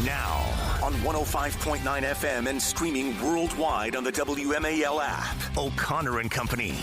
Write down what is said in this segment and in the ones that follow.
Now on 105.9 FM and streaming worldwide on the WMAL app. O'Connor and Company.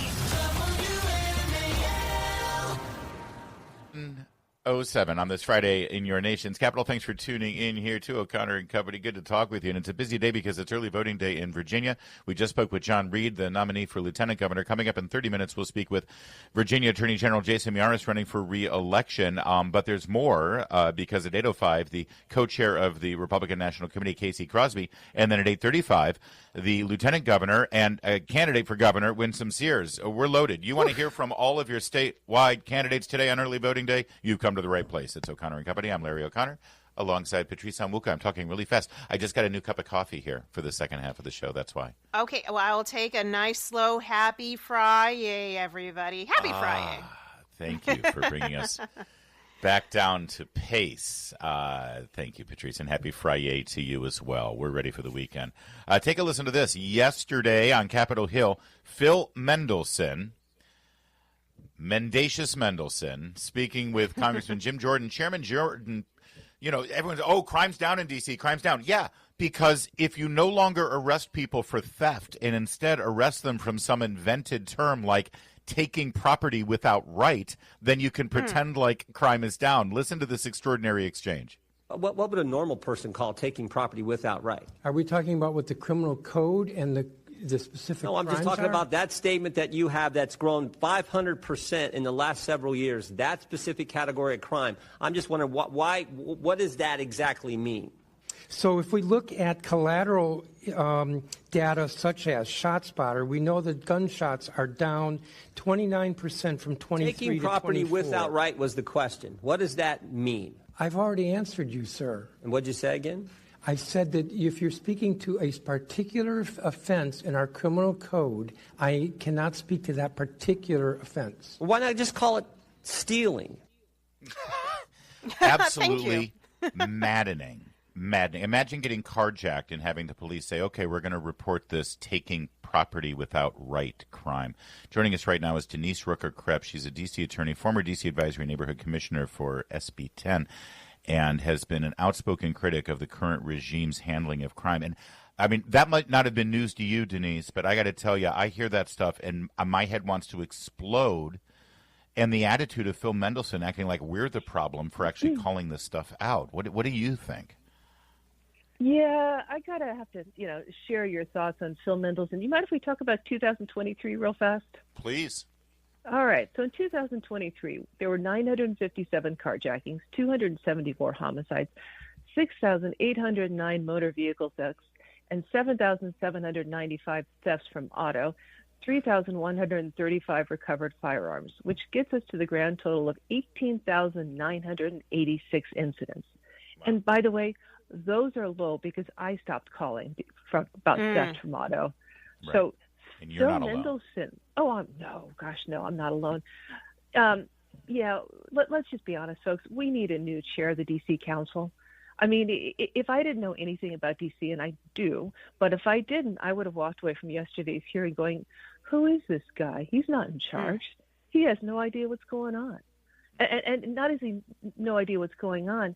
07 on this Friday in your nation's capital. Thanks for tuning in here to O'Connor and Company. Good to talk with you. And it's a busy day because it's early voting day in Virginia. We just spoke with John Reed, the nominee for lieutenant governor. Coming up in 30 minutes, we'll speak with Virginia Attorney General Jason Miyares running for re-election. But there's more because at 8:05, the co-chair of the Republican National Committee, Casey Crosby, and then at 8:35, the lieutenant governor and a candidate for governor, Winsome Sears. We're loaded. You want to hear from all of your statewide candidates today on early voting day? You've come to the right place. It's O'Connor and Company. I'm Larry O'Connor, alongside Patrice Onwuka. I'm talking really fast. I just got a new cup of coffee here for the second half of the show. That's why. Okay, well, I'll take a nice, slow, happy Friday, everybody. Happy Friday. Thank you for bringing us back down to pace. Thank you, Patrice, and happy Friday to you as well. We're ready for the weekend. Take a listen to this. Yesterday on Capitol Hill, Phil Mendelson, Mendacious Mendelson, speaking with Congressman Jim Jordan. Chairman Jordan, you know, everyone's, crime's down in D.C., crime's down. Yeah, because if you no longer arrest people for theft and instead arrest them from some invented term like taking property without right, then you can pretend like crime is down. Listen to this extraordinary exchange. What would a normal person call taking property without right? Are we talking about what the criminal code and the specific No, I'm just talking about that statement that you have that's grown 500% in the last several years, that specific category of crime. I'm just wondering what does that exactly mean? So if we look at collateral data such as ShotSpotter, we know that gunshots are down 29% from 23 to 24. Taking property without right was the question. What does that mean? I've already answered you, sir. And what'd you say again? I said that if you're speaking to a particular offense in our criminal code, I cannot speak to that particular offense. Why not just call it stealing? Absolutely maddening. Imagine getting carjacked and having the police say, okay, we're going to report this taking property without right crime. Joining us right now is Denise Rucker Krepp. She's a D.C. attorney, former D.C. Advisory Neighborhood Commissioner for SB 10. And has been an outspoken critic of the current regime's handling of crime. And, I mean, that might not have been news to you, Denise, but I got to tell you, I hear that stuff, and my head wants to explode. And the attitude of Phil Mendelson acting like we're the problem for actually calling this stuff out. What do you think? Yeah, I have to, share your thoughts on Phil Mendelson. You mind if we talk about 2023 real fast? Please. All right. So in 2023, there were 957 carjackings, 274 homicides, 6,809 motor vehicle thefts, and 7,795 thefts from auto, 3,135 recovered firearms, which gets us to the grand total of 18,986 incidents. Wow. And by the way, those are low because I stopped calling about theft from auto. Right. So and you're Phil not alone. Mendelson. Oh, I'm not alone. Let's just be honest, folks. We need a new chair of the D.C. Council. I mean, if I didn't know anything about D.C., and I do, but if I didn't, I would have walked away from yesterday's hearing going, who is this guy? He's not in charge. He has no idea what's going on. And not as he no idea what's going on,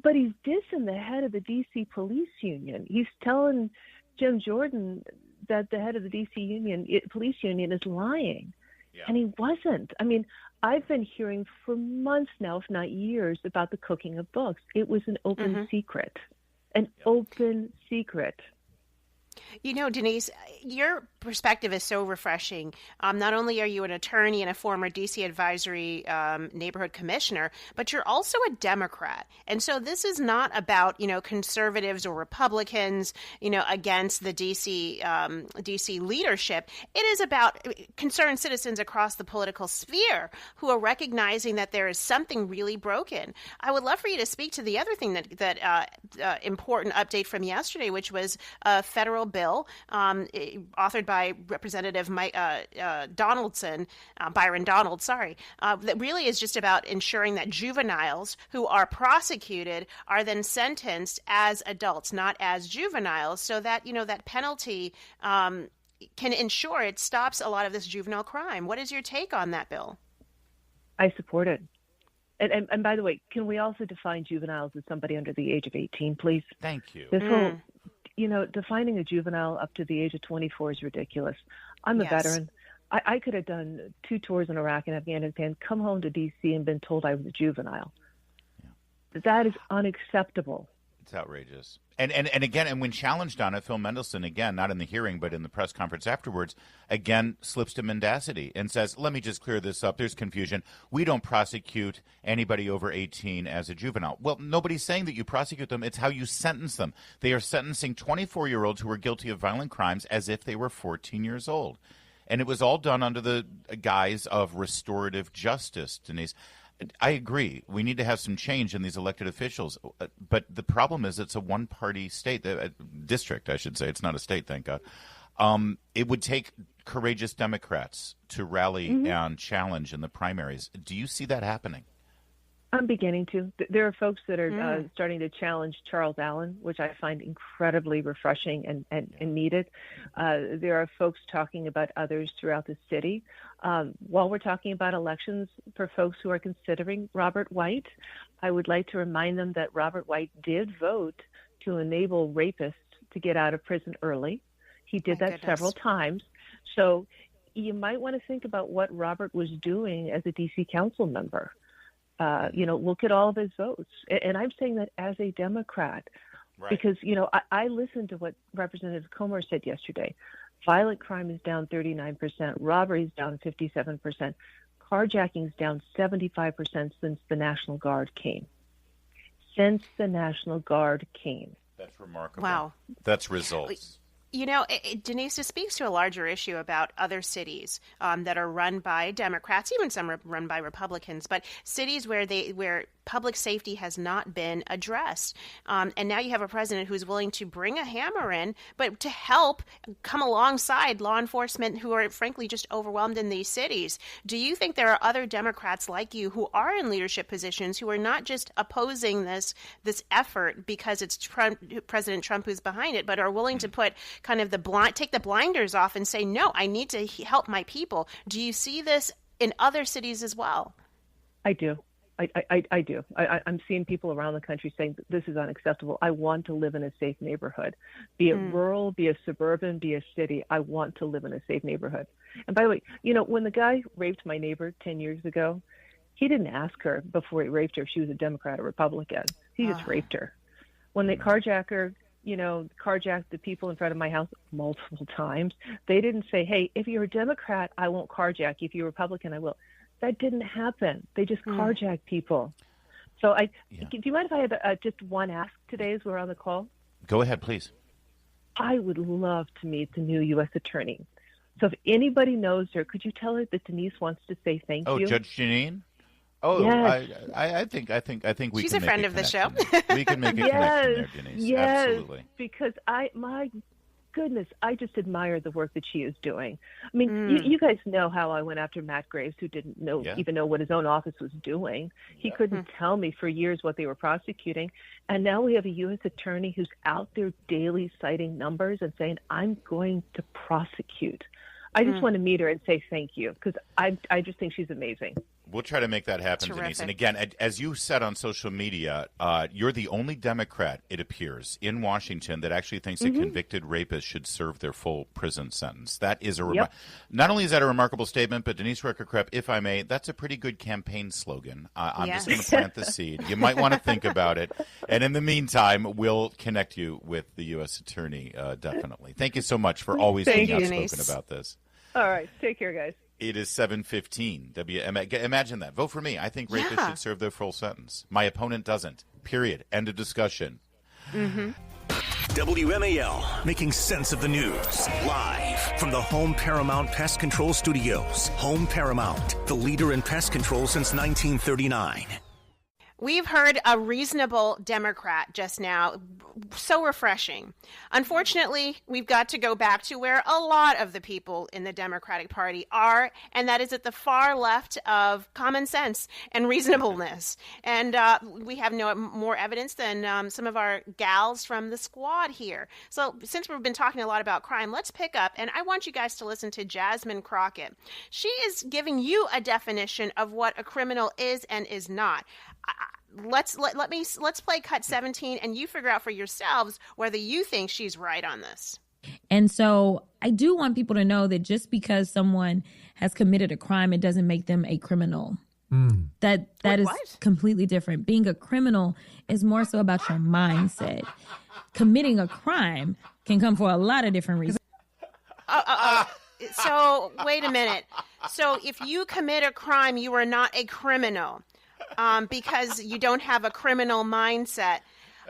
but he's dissing the head of the D.C. police union. He's telling Jim Jordan that the head of the D.C. police union is lying. Yeah. And he wasn't. I mean, I've been hearing for months now, if not years, about the cooking of books. It was an open secret. Open secret. You know, Denise, your perspective is so refreshing. Not only are you an attorney and a former D.C. advisory neighborhood commissioner, but you're also a Democrat. And so this is not about, conservatives or Republicans, against the D.C. leadership. It is about concerned citizens across the political sphere who are recognizing that there is something really broken. I would love for you to speak to the other thing that important update from yesterday, which was a federal bill authored by Representative Byron Donald, that really is just about ensuring that juveniles who are prosecuted are then sentenced as adults, not as juveniles, so that, that penalty can ensure it stops a lot of this juvenile crime. What is your take on that bill? I support it. And by the way, can we also define juveniles as somebody under the age of 18, please? Thank you. This whole, defining a juvenile up to the age of 24 is ridiculous. I'm a veteran. I could have done 2 tours in Iraq and Afghanistan, come home to D.C. and been told I was a juvenile. Yeah. That is unacceptable. It's outrageous. And again, and when challenged on it, Phil Mendelson, again, not in the hearing, but in the press conference afterwards, again, slips to mendacity and says, let me just clear this up. There's confusion. We don't prosecute anybody over 18 as a juvenile. Well, nobody's saying that you prosecute them. It's how you sentence them. They are sentencing 24-year-olds who were guilty of violent crimes as if they were 14 years old. And it was all done under the guise of restorative justice, Denise. I agree. We need to have some change in these elected officials. But the problem is it's a one-party state, district, I should say. It's not a state, thank God. It would take courageous Democrats to rally and challenge in the primaries. Do you see that happening? I'm beginning to. There are folks that are starting to challenge Charles Allen, which I find incredibly refreshing and needed. There are folks talking about others throughout the city. While we're talking about elections for folks who are considering Robert White, I would like to remind them that Robert White did vote to enable rapists to get out of prison early. He did that several times. So you might want to think about what Robert was doing as a D.C. council member. Look at all of his votes. And I'm saying that as a Democrat, because, I listened to what Representative Comer said yesterday. Violent crime is down 39%. Robbery is down 57%. Carjacking is down 75% since the National Guard came. That's remarkable. Wow. That's results. Denise, this speaks to a larger issue about other cities that are run by Democrats, even some are run by Republicans, but cities where public safety has not been addressed. And now you have a president who's willing to bring a hammer in, but to help come alongside law enforcement who are, frankly, just overwhelmed in these cities. Do you think there are other Democrats like you who are in leadership positions who are not just opposing this effort because it's President Trump who's behind it, but are willing to put kind of take the blinders off and say, no, I need to help my people? Do you see this in other cities as well? I do. I do. I'm seeing people around the country saying this is unacceptable. I want to live in a safe neighborhood, be it rural, be it suburban, be it city. I want to live in a safe neighborhood. And by the way, when the guy raped my neighbor 10 years ago, he didn't ask her before he raped her if she was a Democrat or Republican. He just raped her. When they carjacked the people in front of my house multiple times, they didn't say, hey, if you're a Democrat, I won't carjack you. If you're a Republican, I will. That didn't happen. They just carjacked people. So do you mind if I have just one ask today as we're on the call? Go ahead, please. I would love to meet the new U.S. attorney. So if anybody knows her, could you tell her that Denise wants to say thank you? Oh, Judge Janine? Oh, yes. I think we She's can a friend make of the show. We can make a connection there, Denise. Yes, absolutely. Because my goodness, I just admire the work that she is doing. I mean, you guys know how I went after Matt Graves, who didn't even know what his own office was doing. He couldn't tell me for years what they were prosecuting. And now we have a U.S. attorney who's out there daily citing numbers and saying, I'm going to prosecute. I just want to meet her and say thank you, because I just think she's amazing. We'll try to make that happen, Terrific. Denise. And again, as you said on social media, you're the only Democrat, it appears, in Washington that actually thinks a convicted rapist should serve their full prison sentence. That is not only is that a remarkable statement, but Denise Rucker Krepp, if I may, that's a pretty good campaign slogan. I'm just going to plant the seed. You might want to think about it. And in the meantime, we'll connect you with the U.S. Attorney, definitely. Thank you so much for always being outspoken about this. All right. Take care, guys. It is 7:15. Imagine that. Vote for me. I think rapists should serve their full sentence. My opponent doesn't. Period. End of discussion. WMAL, making sense of the news. Live from the Home Paramount Pest Control Studios. Home Paramount, the leader in pest control since 1939. We've heard a reasonable Democrat just now. So refreshing. Unfortunately, we've got to go back to where a lot of the people in the Democratic Party are, and that is at the far left of common sense and reasonableness. And we have no more evidence than some of our gals from the squad here. So since we've been talking a lot about crime, let's pick up, and I want you guys to listen to Jasmine Crockett. She is giving you a definition of what a criminal is and is not. Let's play cut 17 and you figure out for yourselves whether you think she's right on this. And so I do want people to know that just because someone has committed a crime, it doesn't make them a criminal. That is completely different. Being a criminal is more so about your mindset. Committing a crime can come for a lot of different reasons. So wait a minute. So if you commit a crime, you are not a criminal. Because you don't have a criminal mindset.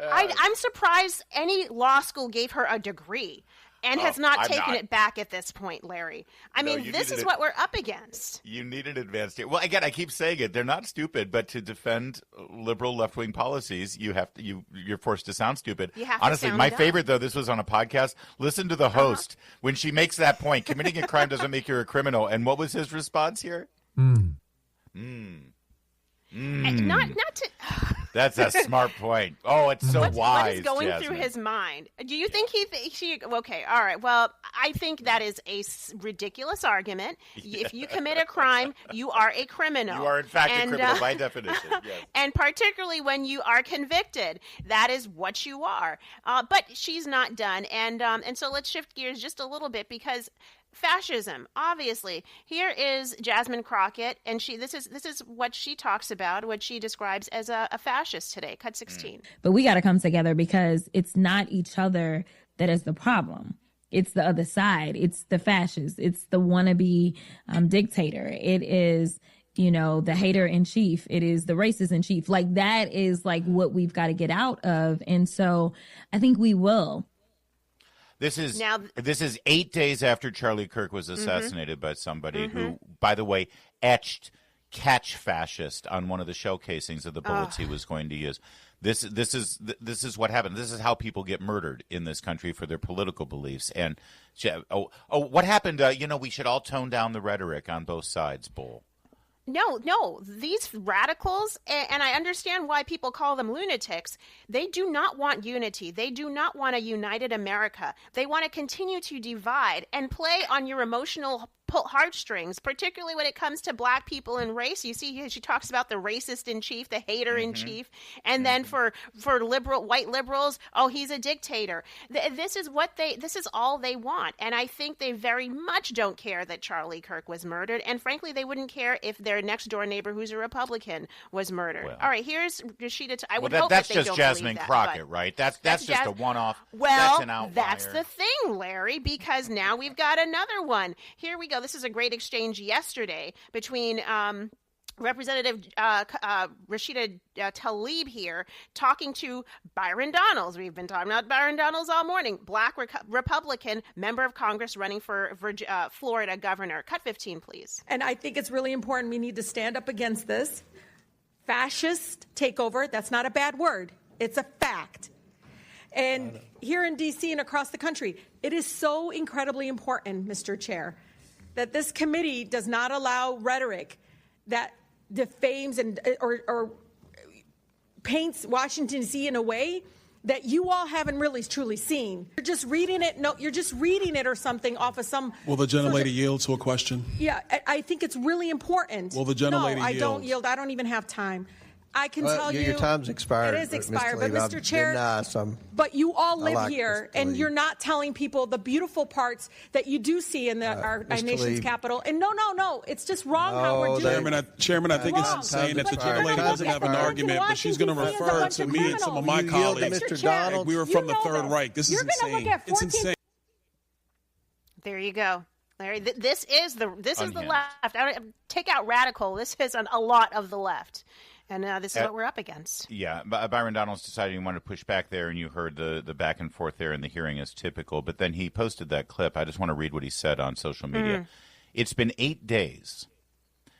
I'm surprised any law school gave her a degree and has not taken it back at this point, Larry. I mean, this is what we're up against. You need an advanced. Well, again, I keep saying it. They're not stupid, but to defend liberal left-wing policies, you're forced to sound stupid. Honestly, my favorite, though, this was on a podcast. Listen to the host when she makes that point. Committing a crime doesn't make you a criminal. And what was his response here? Not to. That's a smart point. Oh, it's so wise. What is going Jasmine. through his mind? Do you think she? Okay, all right. Well, I think that is a ridiculous argument. If you commit a crime, you are a criminal. You are, in fact, a criminal by definition. Yes. And particularly when you are convicted, that is what you are. But she's not done, and so let's shift gears just a little bit because. Fascism, obviously. Here is Jasmine Crockett, and this is what she talks about, what she describes as a fascist today. Cut 16. But we got to come together because it's not each other that is the problem. It's the other side. It's the fascist. It's the wannabe dictator. It is, the hater in chief. It is the racist in chief. Like that is like what we've got to get out of. And so I think we will. This is 8 days after Charlie Kirk was assassinated by somebody who, by the way, etched "catch fascist" on one of the shell casings of the bullets he was going to use. This is what happened. This is how people get murdered in this country for their political beliefs. And what happened? We should all tone down the rhetoric on both sides, Bull. No, these radicals, and I understand why people call them lunatics, they do not want unity. They do not want a united America. They want to continue to divide and play on your emotional heartstrings, particularly when it comes to black people and race. You see, she talks about the racist in chief, the hater in chief, and then for white liberals, he's a dictator. This is all they want, and I think they very much don't care that Charlie Kirk was murdered, and frankly, they wouldn't care if their next door neighbor, who's a Republican, was murdered. Well, all right, here's Rashida. I would hope that's that they just don't Jasmine believe Crockett, that, right? That's just a one-off. Well, that's an outlier. That's the thing, Larry, because now we've got another one. Here we go. This is a great exchange yesterday between Representative Rashida Tlaib here talking to Byron Donalds. We've been talking about Byron Donalds all morning. Black Republican member of Congress running for Florida governor. Cut 15, please. And I think it's really important. We need to stand up against this fascist takeover. That's not a bad word. It's a fact. And here in D.C. and across the country, it is so incredibly important, Mr. Chair, that this committee does not allow rhetoric that defames or paints Washington, D.C. in a way that you all haven't really truly seen. You're just reading it. No, you're just reading it or something off of some. Will the gentlelady yield to a question? Yeah, I think it's really important. Will the gentlelady yield? No, I don't yield. I don't even have time. I can tell you. Your time's expired. It is expired. But Mr. Chair, nice. but you all live here, and you're not telling people the beautiful parts that you do see in our nation's capital. And no. It's just wrong how we're doing it. Chairman, I think it's insane that the gentlelady doesn't have an argument, but she's going to refer to me and some of my colleagues. Mr. Donald, we were from the Third Reich. This is insane. It's insane. There you go. Larry, this is the left. Take out radical. This is a lot of the left. And this is what we're up against. Yeah, Byron Donalds decided he wanted to push back there, and you heard the back and forth there in the hearing as typical. But then he posted that clip. I just want to read what he said on social media. It's been 8 days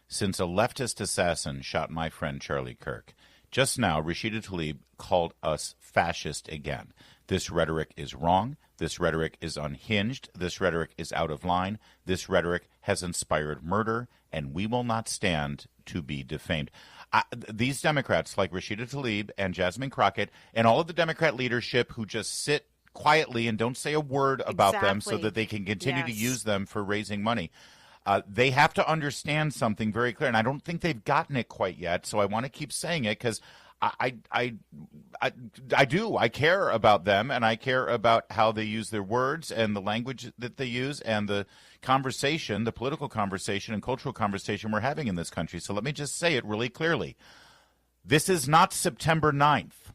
since a leftist assassin shot my friend Charlie Kirk. Just now, Rashida Tlaib called us fascist again. This rhetoric is wrong. This rhetoric is unhinged. This rhetoric is out of line. This rhetoric has inspired murder, and we will not stand to be defamed. These Democrats like Rashida Tlaib and Jasmine Crockett and all of the Democrat leadership who just sit quietly and don't say a word about them so that they can continue to use them for raising money. They have to understand something very clear, and I don't think they've gotten it quite yet, so I want to keep saying it because I do. I care about them, and I care about how they use their words and the language that they use and the conversation, the political conversation and cultural conversation we're having in this country. So let me just say it really clearly. This is not September 9th.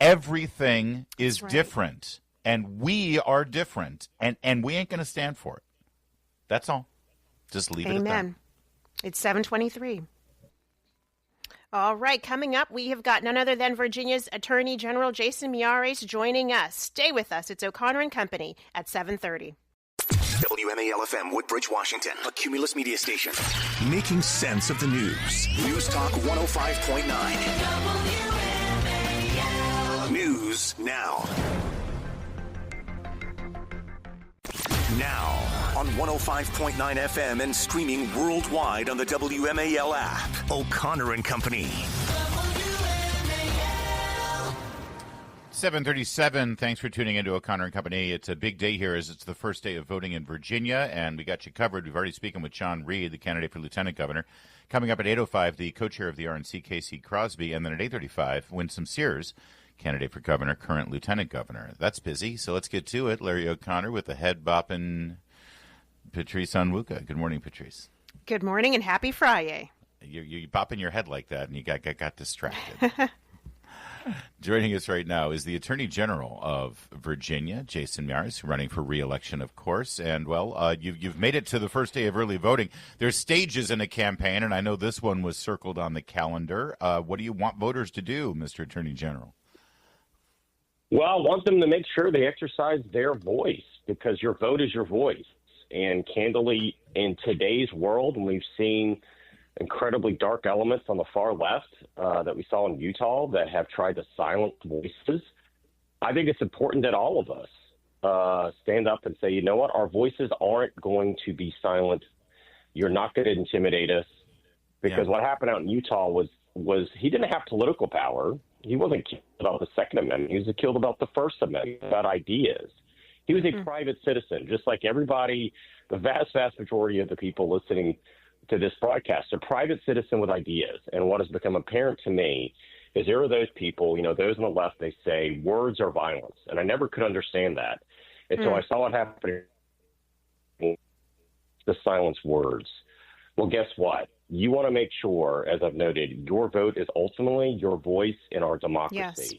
Everything is different, and we are different, and we ain't going to stand for it. That's all. Just leave it at that. Amen. It's 7:23. All right, coming up, we have got none other than Virginia's Attorney General Jason Miyares joining us. Stay with us. It's O'Connor and Company at 7:30. WMAL FM, Woodbridge, Washington, a Cumulus media station. Making sense of the news. News Talk 105.9. WMAL. News now. Now on 105.9 FM and streaming worldwide on the WMAL app. O'Connor and Company. 7:37. Thanks for tuning into O'Connor and Company. It's a big day here as it's the first day of voting in Virginia, and we got you covered. We've already spoken with John Reed, the candidate for lieutenant governor. Coming up at 8:05, the co-chair of the RNC, Casey Crosby, and then at 8:35, Winsome Sears, candidate for governor, current lieutenant governor. That's busy, so let's get to it. Larry O'Connor with the head bopping Patrice Onwuka. Good morning, Patrice. Good morning and happy Friday. You bopping your head like that, and you got distracted. Joining us right now is the Attorney General of Virginia, Jason Miyares, running for re-election, of course. And, well, you've made it to the first day of early voting. There's stages in a campaign, and I know this one was circled on the calendar. What do you want voters to do, Mr. Attorney General? Well, I want them to make sure they exercise their voice because your vote is your voice. And candidly, in today's world, when we've seen incredibly dark elements on the far left that we saw in Utah that have tried to silence voices, I think it's important that all of us stand up and say, you know what, our voices aren't going to be silent. You're not going to intimidate us. Because what happened out in Utah was he didn't have political power. He wasn't killed about the Second Amendment. He was killed about the First Amendment, about ideas. He was a private citizen, just like everybody, the vast, vast majority of the people listening to this broadcast, a private citizen with ideas. And what has become apparent to me is there are those people, those on the left, they say words are violence. And I never could understand that. And so I saw it happen to silence words. Well, guess what? You want to make sure, as I've noted, your vote is ultimately your voice in our democracy. Yes.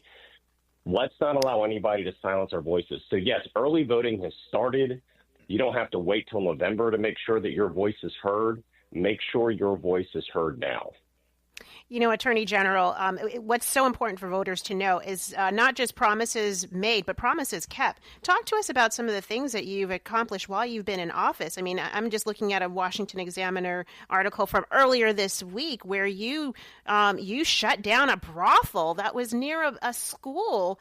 Let's not allow anybody to silence our voices. So, yes, early voting has started. You don't have to wait till November to make sure that your voice is heard. Make sure your voice is heard now. Attorney General, what's so important for voters to know is not just promises made, but promises kept. Talk to us about some of the things that you've accomplished while you've been in office. I mean, I'm just looking at a Washington Examiner article from earlier this week where you shut down a brothel that was near a school,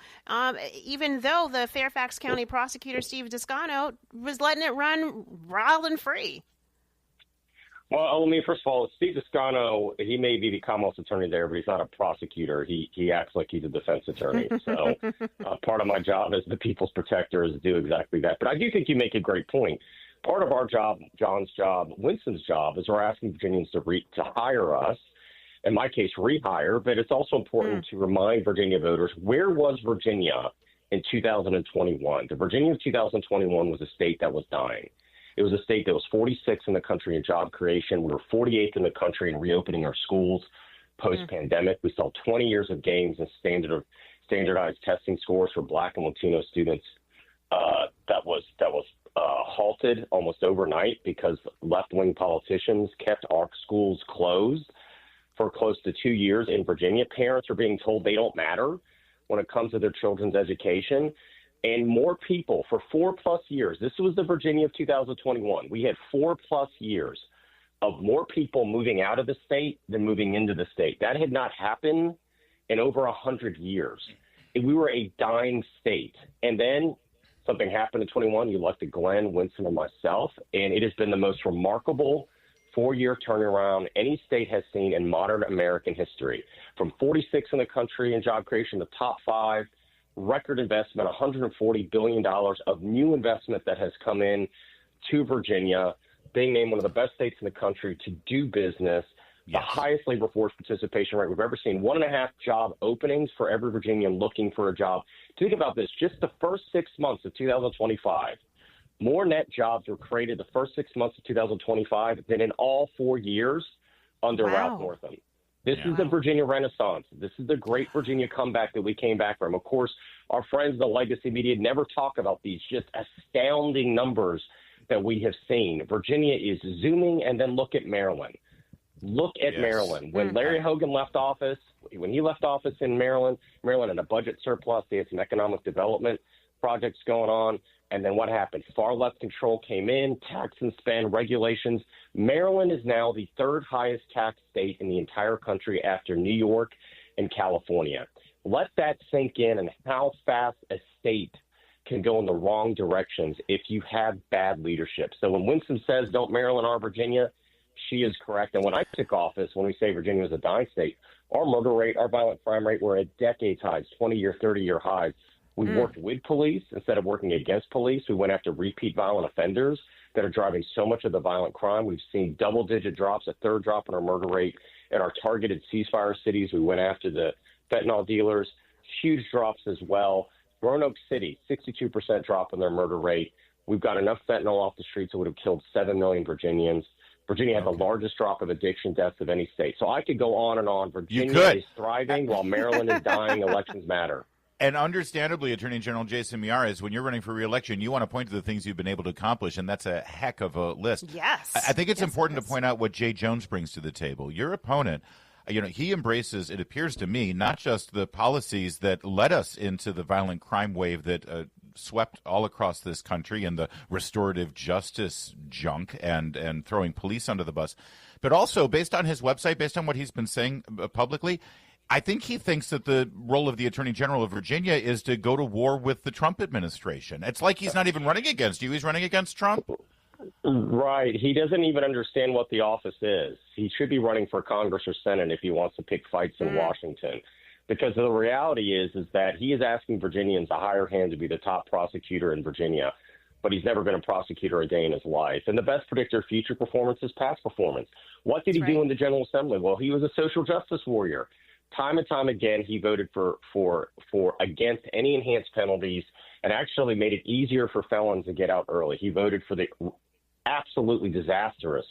even though the Fairfax County prosecutor, Steve Descano, was letting it run wild and free. Well, first of all, Steve Descano, he may be the Commonwealth's attorney there, but he's not a prosecutor. He acts like he's a defense attorney. So part of my job as the people's protector is to do exactly that. But I do think you make a great point. Part of our job, John's job, Winston's job, is we're asking Virginians to hire us, in my case, rehire. But it's also important to remind Virginia voters, where was Virginia in 2021? The Virginia of 2021 was a state that was dying. It was a state that was 46th in the country in job creation. We were 48th in the country in reopening our schools post-pandemic. We saw 20 years of gains in standardized testing scores for Black and Latino students. That was halted almost overnight because left-wing politicians kept our schools closed for close to 2 years in Virginia. Parents are being told they don't matter when it comes to their children's education. And more people for 4+ years. This was the Virginia of 2021. We had 4+ years of more people moving out of the state than moving into the state. That had not happened in over 100 years. We were a dying state. And then something happened in 21. You elected Glenn, Winston, and myself, and it has been the most remarkable 4-year turnaround any state has seen in modern American history. From 46 in the country in job creation to top 5, record investment, $140 billion of new investment that has come in to Virginia, being named one of the best states in the country to do business, the highest labor force participation rate we've ever seen, 1.5 job openings for every Virginian looking for a job. Think about this, just the first 6 months of 2025, more net jobs were created the first 6 months of 2025 than in all 4 years under Ralph Northam. This is the Virginia Renaissance. This is the great Virginia comeback that we came back from. Of course, our friends in the legacy media never talk about these just astounding numbers that we have seen. Virginia is zooming, and then look at Maryland. Look at Maryland. When Larry Hogan left office, when he left office in Maryland had a budget surplus. They had some economic development projects going on. And then what happened? Far left control came in, tax and spend regulations. Maryland is now the 3rd highest tax state in the entire country after New York and California. Let that sink in, and how fast a state can go in the wrong directions if you have bad leadership. So when Winston says don't Maryland or Virginia, she is correct. And when I took office, when we say Virginia was a dying state, our murder rate, our violent crime rate were at decades highs, 20-year, 30-year highs. We worked with police instead of working against police. We went after repeat violent offenders that are driving so much of the violent crime. We've seen double-digit drops, a 3rd drop in our murder rate. In our targeted ceasefire cities, we went after the fentanyl dealers, huge drops as well. Roanoke City, 62% drop in their murder rate. We've got enough fentanyl off the streets that would have killed 7 million Virginians. Virginia had the largest drop of addiction deaths of any state. So I could go on and on. Virginia is thriving while Maryland is dying. Elections matter. And understandably, Attorney General Jason Miyares, when you're running for re-election, you want to point to the things you've been able to accomplish, and that's a heck of a list. Yes. I think it's important to point out what Jay Jones brings to the table. Your opponent, he embraces, it appears to me, not just the policies that led us into the violent crime wave that swept all across this country and the restorative justice junk and throwing police under the bus, but also based on his website, based on what he's been saying publicly, I think he thinks that the role of the Attorney General of Virginia is to go to war with the Trump administration. It's like he's not even running against you. He's running against Trump. Right. He doesn't even understand what the office is. He should be running for Congress or Senate if he wants to pick fights in Washington. Because the reality is that he is asking Virginians to hire him to be the top prosecutor in Virginia, but he's never been a prosecutor a day in his life. And the best predictor of future performance is past performance. What did he do in the General Assembly? Well, he was a social justice warrior. Time and time again, he voted for against any enhanced penalties and actually made it easier for felons to get out early. He voted for the absolutely disastrous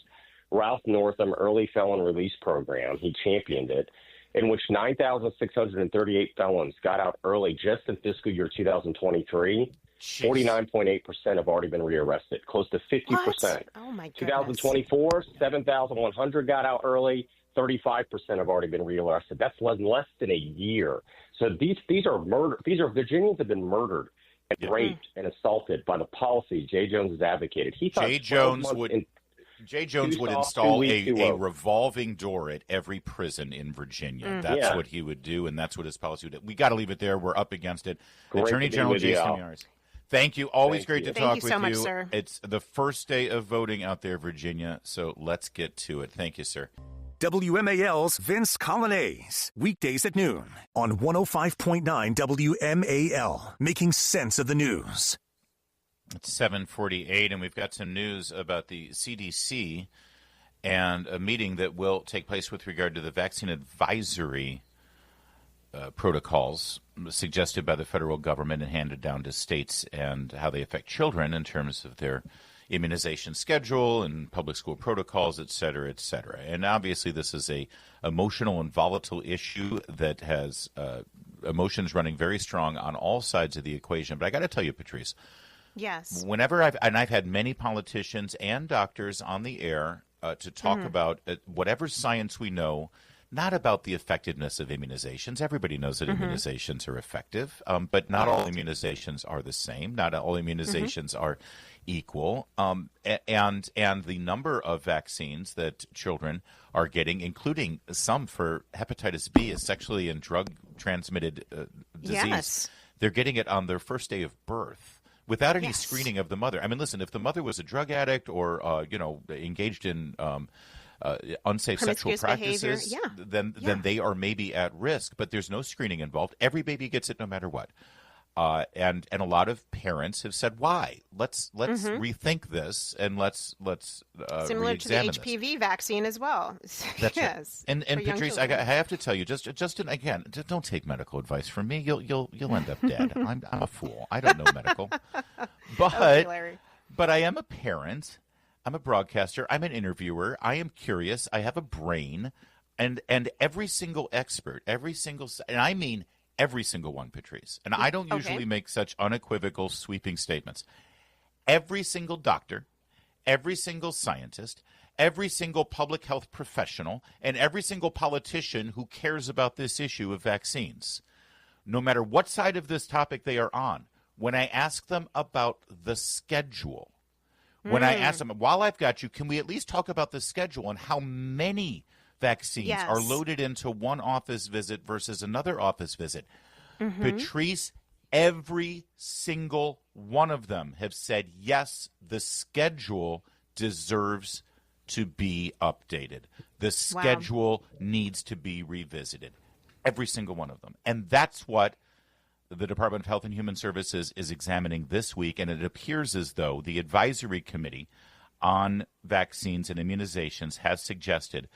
Ralph Northam early felon release program. He championed it, in which 9,638 felons got out early just in fiscal year 2023. 49.8% have already been rearrested, close to 50%. What? Oh, my goodness. 2024, 7,100 got out early. 35% have already been rearrested. That's less than a year. So these are murder. These are Virginians have been murdered and raped and assaulted by the policies Jay Jones has advocated. He thought Jay Jones would install a revolving door at every prison in Virginia. That's what he would do, and that's what his policy would do. We got to leave it there. We're up against it. Attorney General Jason Miyares. Thank you. Always great to talk with you. Thank you so much, sir. It's the first day of voting out there, Virginia, so let's get to it. Thank you, sir. WMAL's Vince Colonnese, weekdays at noon on 105.9 WMAL, making sense of the news. It's 7:48, and we've got some news about the CDC and a meeting that will take place with regard to the vaccine advisory protocols suggested by the federal government and handed down to states and how they affect children in terms of their immunization schedule and public school protocols, et cetera, et cetera. And obviously this is a emotional and volatile issue that has emotions running very strong on all sides of the equation. But I got to tell you, Patrice, yes, whenever I've had many politicians and doctors on the air to talk about whatever science we know not about the effectiveness of immunizations. Everybody knows that immunizations are effective, but not all immunizations are the same. Not all immunizations are equal. And the number of vaccines that children are getting, including some for hepatitis B, a sexually and drug-transmitted disease, they're getting it on their first day of birth without any screening of the mother. I mean, listen, if the mother was a drug addict or, engaged in unsafe sexual practices, then they are maybe at risk, but there's no screening involved. Every baby gets it no matter what. And a lot of parents have said, "Why? Let's rethink this and let's similar to the HPV vaccine as well." That's right. And Patrice, I have to tell you, just again, don't take medical advice from me. You'll end up dead. I'm a fool. I don't know medical, but I am a parent. I'm a broadcaster. I'm an interviewer. I am curious. I have a brain, and every single expert, and I mean every single one, Patrice. And I don't usually make such unequivocal, sweeping statements. Every single doctor, every single scientist, every single public health professional, and every single politician who cares about this issue of vaccines, no matter what side of this topic they are on, when I ask them about the schedule, when I ask them, while I've got you, can we at least talk about the schedule and how many vaccines are loaded into one office visit versus another office visit? Patrice, every single one of them have said, yes, the schedule deserves to be updated. The schedule needs to be revisited. Every single one of them. And that's what the Department of Health and Human Services is examining this week, and it appears as though the advisory committee on vaccines and immunizations has suggested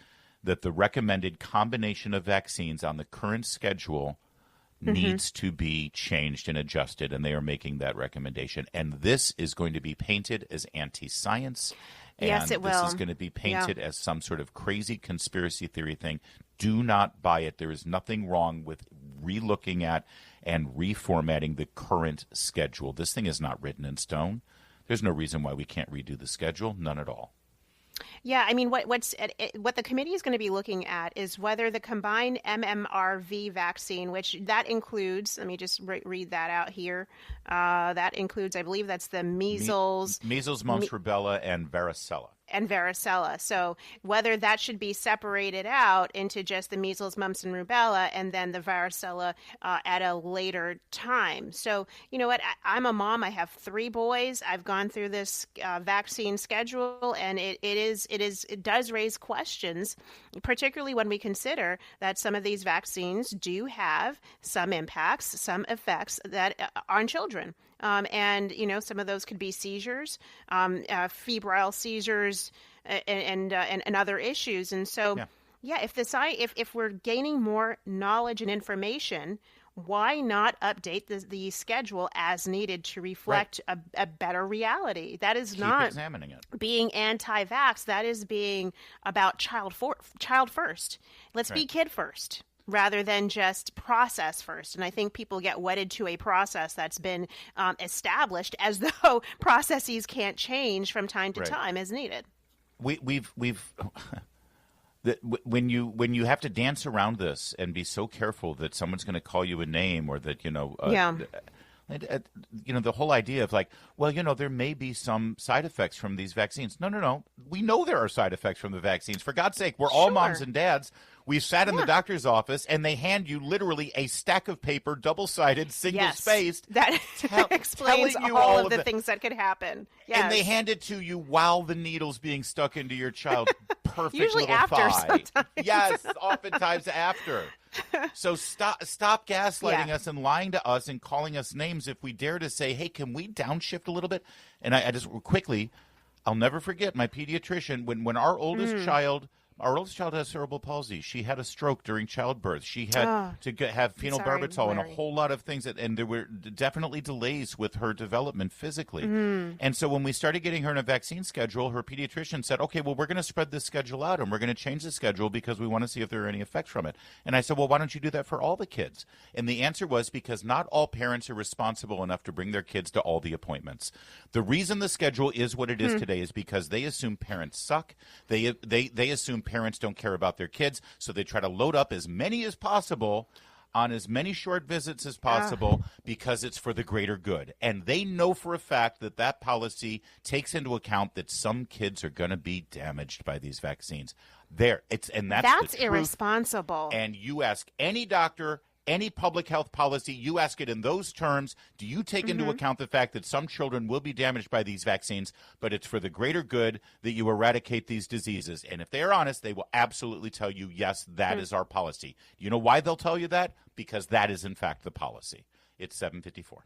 that the recommended combination of vaccines on the current schedule needs to be changed and adjusted, and they are making that recommendation. And this is going to be painted as anti-science, and this is going to be painted as some sort of crazy conspiracy theory thing. Do not buy it. There is nothing wrong with relooking at and reformatting the current schedule. This thing is not written in stone. There's no reason why we can't redo the schedule. None at all. Yeah, I mean, what the committee is going to be looking at is whether the combined MMRV vaccine, which that includes, let me just read that out here. That includes, I believe that's the measles, mumps, rubella, and varicella. So whether that should be separated out into just the measles, mumps, and rubella, and then the varicella at a later time. So you know what? I'm a mom. I have 3 boys. I've gone through this vaccine schedule, and it does raise questions, particularly when we consider that some of these vaccines do have some impacts, some effects that on children. And, some of those could be seizures, febrile seizures, and other issues. And so, if we're gaining more knowledge and information, why not update the schedule as needed to reflect a better reality? That is not examining it. Being anti-vax. That is being about child first. Let's be kid first, rather than just process first. And I think people get wedded to a process that's been established, as though processes can't change from time to time as needed. We've when you have to dance around this and be so careful that someone's going to call you a name, or that the whole idea of there may be some side effects from these vaccines. No. We know there are side effects from the vaccines. For God's sake, we're all moms and dads. We've sat in the doctor's office, and they hand you literally a stack of paper, double-sided, single-spaced. That explains all of the things that could happen. Yes. And they hand it to you while the needle's being stuck into your child's perfect usually little after thigh. Sometimes. Yes, oftentimes after. So stop gaslighting us and lying to us and calling us names if we dare to say, hey, can we downshift a little bit? And I just quickly, I'll never forget my pediatrician when our oldest child has cerebral palsy. She had a stroke during childbirth. She had to have phenobarbital and a whole lot of things, and there were definitely delays with her development physically. And so when we started getting her in a vaccine schedule, her pediatrician said, okay, well, we're going to spread this schedule out, and we're going to change the schedule because we want to see if there are any effects from it. And I said, well, why don't you do that for all the kids? And the answer was because not all parents are responsible enough to bring their kids to all the appointments. The reason the schedule is what it is today is because they assume parents suck. They assume parents don't care about their kids, so they try to load up as many as possible on as many short visits as possible because it's for the greater good. And they know for a fact that that policy takes into account that some kids are going to be damaged by these vaccines. That's irresponsible. And you ask any doctor, any public health policy, you ask it in those terms, do you take into account the fact that some children will be damaged by these vaccines, but it's for the greater good that you eradicate these diseases? And if they're honest, they will absolutely tell you, yes, that is our policy. You know why they'll tell you that? Because that is, in fact, the policy. It's 7:54.